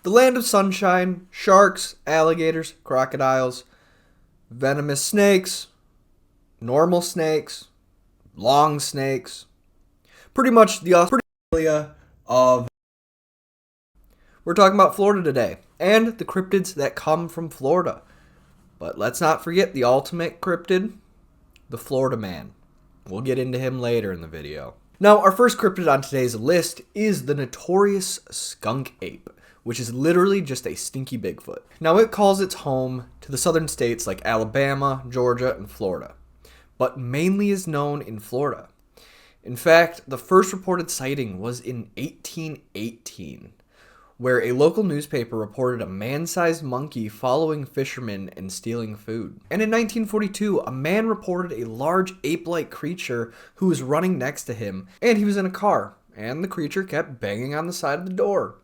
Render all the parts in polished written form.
The land of sunshine, sharks, alligators, crocodiles, venomous snakes, normal snakes, long snakes. Pretty much the Australia of... We're talking about Florida today, and the cryptids that come from Florida. But let's not forget the ultimate cryptid, the Florida man. We'll get into him later in the video. Now, our first cryptid on today's list is the notorious skunk ape, which is literally just a stinky Bigfoot. Now, it calls its home to the southern states like Alabama, Georgia, and Florida, but mainly is known in Florida. In fact, the first reported sighting was in 1818, where a local newspaper reported a man-sized monkey following fishermen and stealing food. And in 1942, a man reported a large ape-like creature who was running next to him, and he was in a car, and the creature kept banging on the side of the door.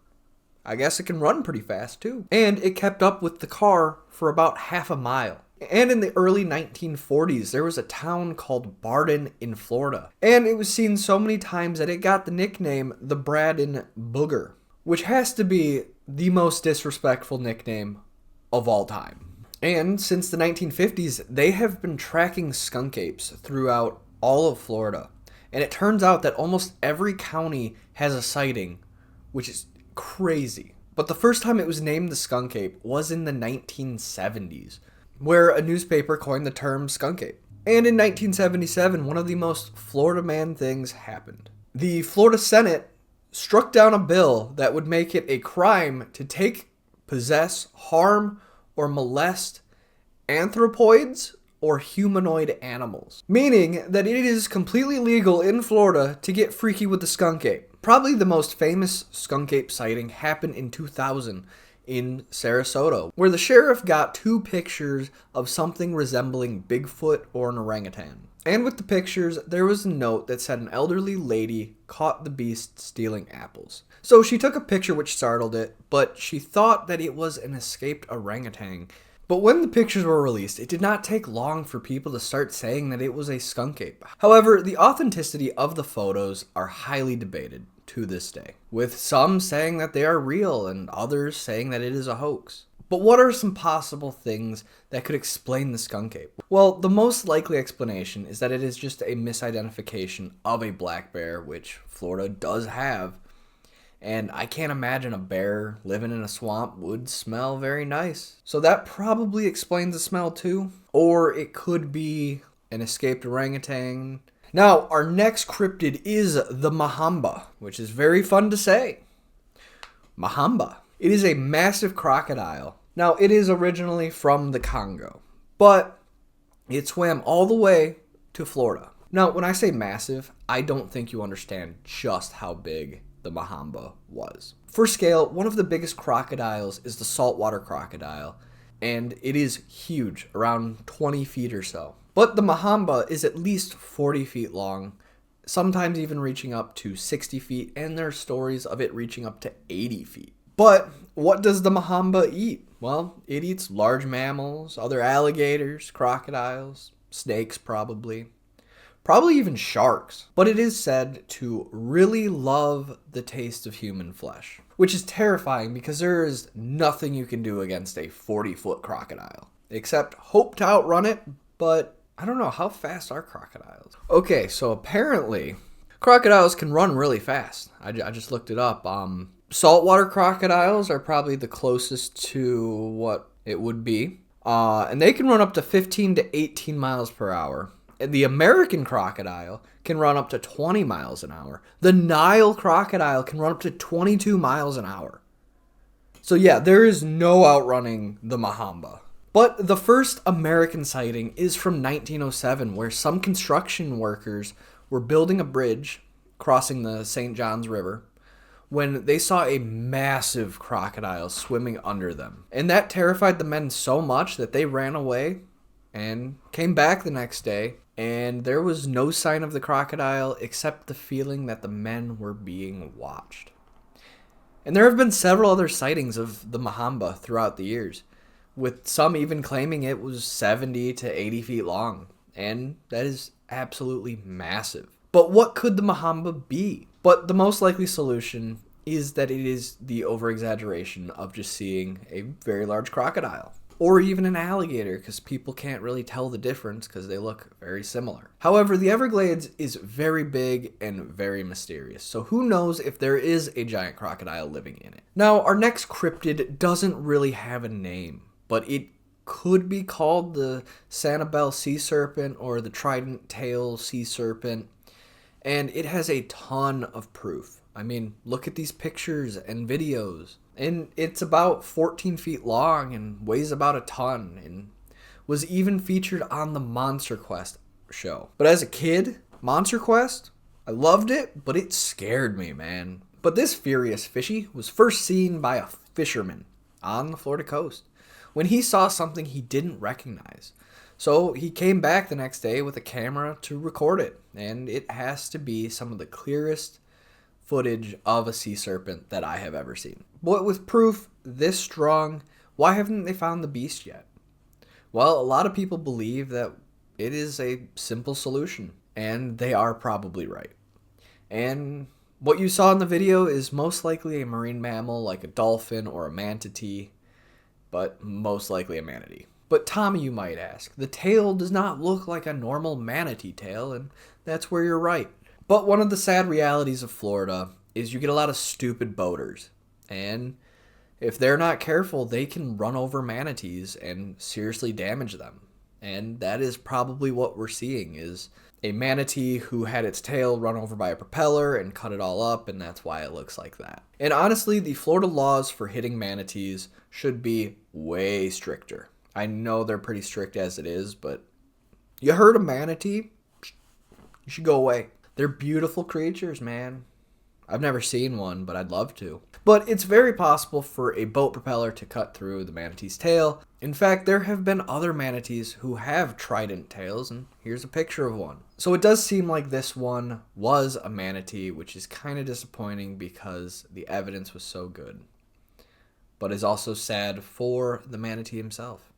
I guess it can run pretty fast, too. And it kept up with the car for about half a mile. And in the early 1940s, there was a town called Barden in Florida, and it was seen so many times that it got the nickname the Braden Booger, which has to be the most disrespectful nickname of all time. And since the 1950s, they have been tracking skunk apes throughout all of Florida. And it turns out that almost every county has a sighting, which is crazy. But the first time it was named the skunk ape was in the 1970s, where a newspaper coined the term skunk ape. And in 1977, one of the most Florida man things happened. The Florida Senate struck down a bill that would make it a crime to take, possess, harm, or molest anthropoids or humanoid animals. Meaning that it is completely legal in Florida to get freaky with the skunk ape. Probably the most famous skunk ape sighting happened in 2000 in Sarasota, where the sheriff got 2 pictures of something resembling Bigfoot or an orangutan. And with the pictures, there was a note that said an elderly lady caught the beast stealing apples. So she took a picture which startled it, but she thought that it was an escaped orangutan. But when the pictures were released, it did not take long for people to start saying that it was a skunk ape. However, the authenticity of the photos are highly debated to this day, with some saying that they are real and others saying that it is a hoax. But what are some possible things that could explain the skunk ape? Well, the most likely explanation is that it is just a misidentification of a black bear, which Florida does have. And I can't imagine a bear living in a swamp would smell very nice. So that probably explains the smell too. Or it could be an escaped orangutan. Now, our next cryptid is the Mahamba, which is very fun to say. Mahamba. It is a massive crocodile. Now, it is originally from the Congo, but it swam all the way to Florida. Now, when I say massive, I don't think you understand just how big the Mahamba was. For scale, one of the biggest crocodiles is the saltwater crocodile, and it is huge, around 20 feet or so. But the Mahamba is at least 40 feet long, sometimes even reaching up to 60 feet, and there are stories of it reaching up to 80 feet. But what does the Mahamba eat? Well, it eats large mammals, other alligators, crocodiles, snakes probably even sharks. But it is said to really love the taste of human flesh, which is terrifying because there is nothing you can do against a 40-foot crocodile, except hope to outrun it, but I don't know, how fast are crocodiles? Okay, so apparently crocodiles can run really fast. I just looked it up. Saltwater crocodiles are probably the closest to what it would be. And they can run up to 15 to 18 miles per hour. And the American crocodile can run up to 20 miles an hour. The Nile crocodile can run up to 22 miles an hour. So yeah, there is no outrunning the Mahamba. But the first American sighting is from 1907, where some construction workers were building a bridge crossing the St. Johns River when they saw a massive crocodile swimming under them. And that terrified the men so much that they ran away and came back the next day, and there was no sign of the crocodile except the feeling that the men were being watched. And there have been several other sightings of the Mahamba throughout the years, with some even claiming it was 70 to 80 feet long, and that is absolutely massive. But what could the Mahamba be? But the most likely solution is that it is the over-exaggeration of just seeing a very large crocodile. Or even an alligator, because people can't really tell the difference because they look very similar. However, the Everglades is very big and very mysterious, so who knows if there is a giant crocodile living in it. Now, our next cryptid doesn't really have a name, but it could be called the Sanibel sea serpent or the trident tail sea serpent, and it has a ton of proof. I mean, look at these pictures and videos. And it's about 14 feet long and weighs about a ton and was even featured on the Monster Quest show. But as a kid, Monster Quest, I loved it, but it scared me, man. But this furious fishy was first seen by a fisherman on the Florida coast when he saw something he didn't recognize. So he came back the next day with a camera to record it, and it has to be some of the clearest footage of a sea serpent that I have ever seen. But with proof this strong, why haven't they found the beast yet? Well, a lot of people believe that it is a simple solution, and they are probably right. And what you saw in the video is most likely a marine mammal like a dolphin or a manatee, but most likely a manatee. But Tommy, you might ask, the tail does not look like a normal manatee tail, and that's where you're right. But one of the sad realities of Florida is you get a lot of stupid boaters. And if they're not careful, they can run over manatees and seriously damage them. And that is probably what we're seeing, is a manatee who had its tail run over by a propeller and cut it all up, and that's why it looks like that. And honestly, the Florida laws for hitting manatees should be way stricter. I know they're pretty strict as it is, but you hurt a manatee, you should go away. They're beautiful creatures, man. I've never seen one, but I'd love to. But it's very possible for a boat propeller to cut through the manatee's tail. In fact, there have been other manatees who have trident tails, and here's a picture of one. So it does seem like this one was a manatee, which is kind of disappointing because the evidence was so good. But is also sad for the manatee himself.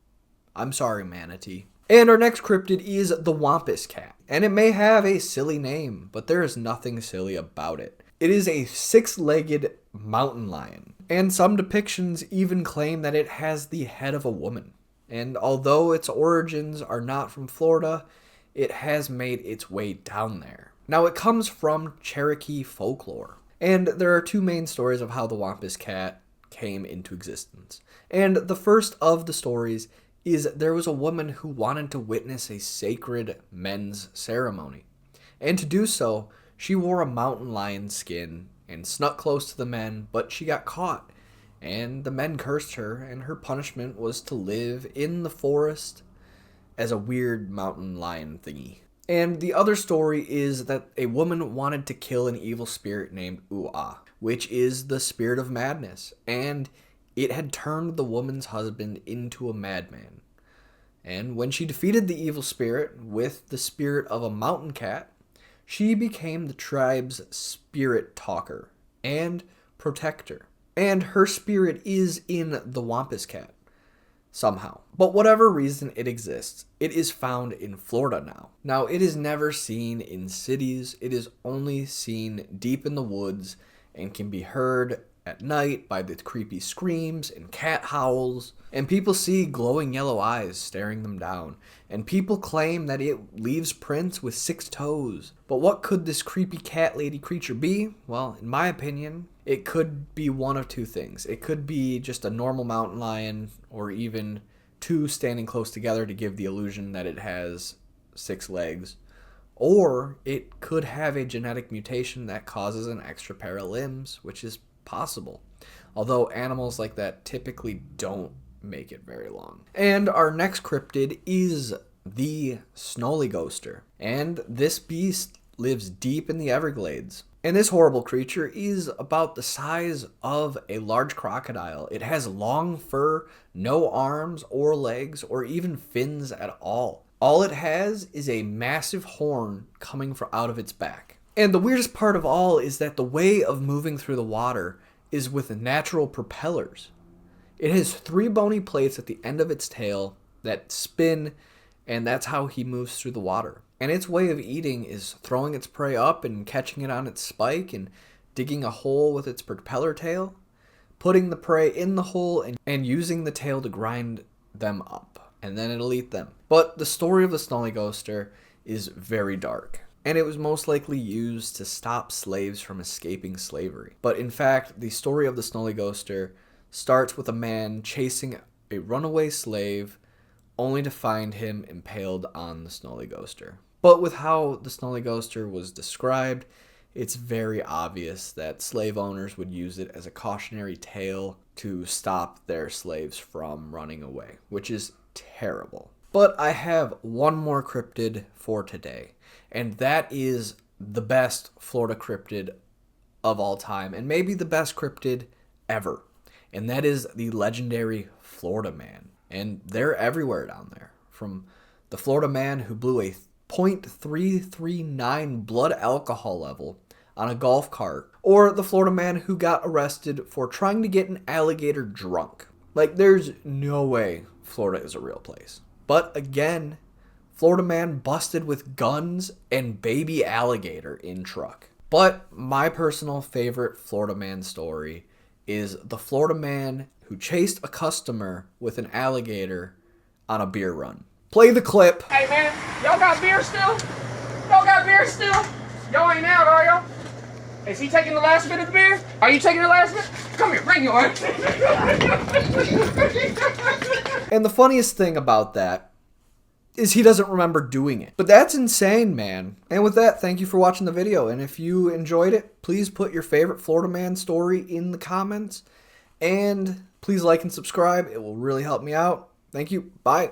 I'm sorry, manatee. And our next cryptid is the Wampus cat. And it may have a silly name, but there is nothing silly about it. It is a 6-legged mountain lion. And some depictions even claim that it has the head of a woman. And although its origins are not from Florida, it has made its way down there. Now it comes from Cherokee folklore. And there are two main stories of how the Wampus cat came into existence. And the first of the stories is there was a woman who wanted to witness a sacred men's ceremony. And to do so, she wore a mountain lion skin and snuck close to the men, but she got caught. And the men cursed her, and her punishment was to live in the forest as a weird mountain lion thingy. And the other story is that a woman wanted to kill an evil spirit named Ua, which is the spirit of madness. And it had turned the woman's husband into a madman. And when she defeated the evil spirit with the spirit of a mountain cat, she became the tribe's spirit talker and protector. And her spirit is in the Wampus cat, somehow. But whatever reason it exists, it is found in Florida now. Now, it is never seen in cities. It is only seen deep in the woods and can be heard at night by the creepy screams and cat howls, and people see glowing yellow eyes staring them down, and people claim that it leaves prints with 6 toes. But what could this creepy cat lady creature be? Well, in my opinion, it could be one of two things. It could be just a normal mountain lion, or even 2 standing close together to give the illusion that it has 6 legs. Or it could have a genetic mutation that causes an extra pair of limbs, which is possible, although animals like that typically don't make it very long. And our next cryptid is the Snollygoster, and this beast lives deep in the Everglades. And this horrible creature is about the size of a large crocodile. It has long fur, no arms or legs or even fins at all. All it has is a massive horn coming from out of its back. And the weirdest part of all is that the way of moving through the water is with natural propellers. It has 3 bony plates at the end of its tail that spin, and that's how he moves through the water. And its way of eating is throwing its prey up and catching it on its spike and digging a hole with its propeller tail, putting the prey in the hole, and using the tail to grind them up, and then it'll eat them. But the story of the Snollygoster is very dark, and it was most likely used to stop slaves from escaping slavery. But in fact, the story of the Snollygoster starts with a man chasing a runaway slave only to find him impaled on the Snollygoster. But with how the Snollygoster was described, it's very obvious that slave owners would use it as a cautionary tale to stop their slaves from running away, which is terrible. But I have one more cryptid for today, and that is the best Florida cryptid of all time, and maybe the best cryptid ever. And that is the legendary Florida Man. And they're everywhere down there. From the Florida Man who blew a .339 blood alcohol level on a golf cart, or the Florida Man who got arrested for trying to get an alligator drunk. Like, there's no way Florida is a real place. But again, Florida Man busted with guns and baby alligator in truck. But my personal favorite Florida Man story is the Florida Man who chased a customer with an alligator on a beer run. Play the clip. Hey man, y'all got beer still? Y'all got beer still? Y'all ain't out, are y'all? Is he taking the last bit of the beer? Are you taking the last bit? Come here, bring yours. And the funniest thing about that is he doesn't remember doing it. But that's insane, man. And with that, thank you for watching the video. And if you enjoyed it, please put your favorite Florida Man story in the comments. And please like and subscribe. It will really help me out. Thank you. Bye.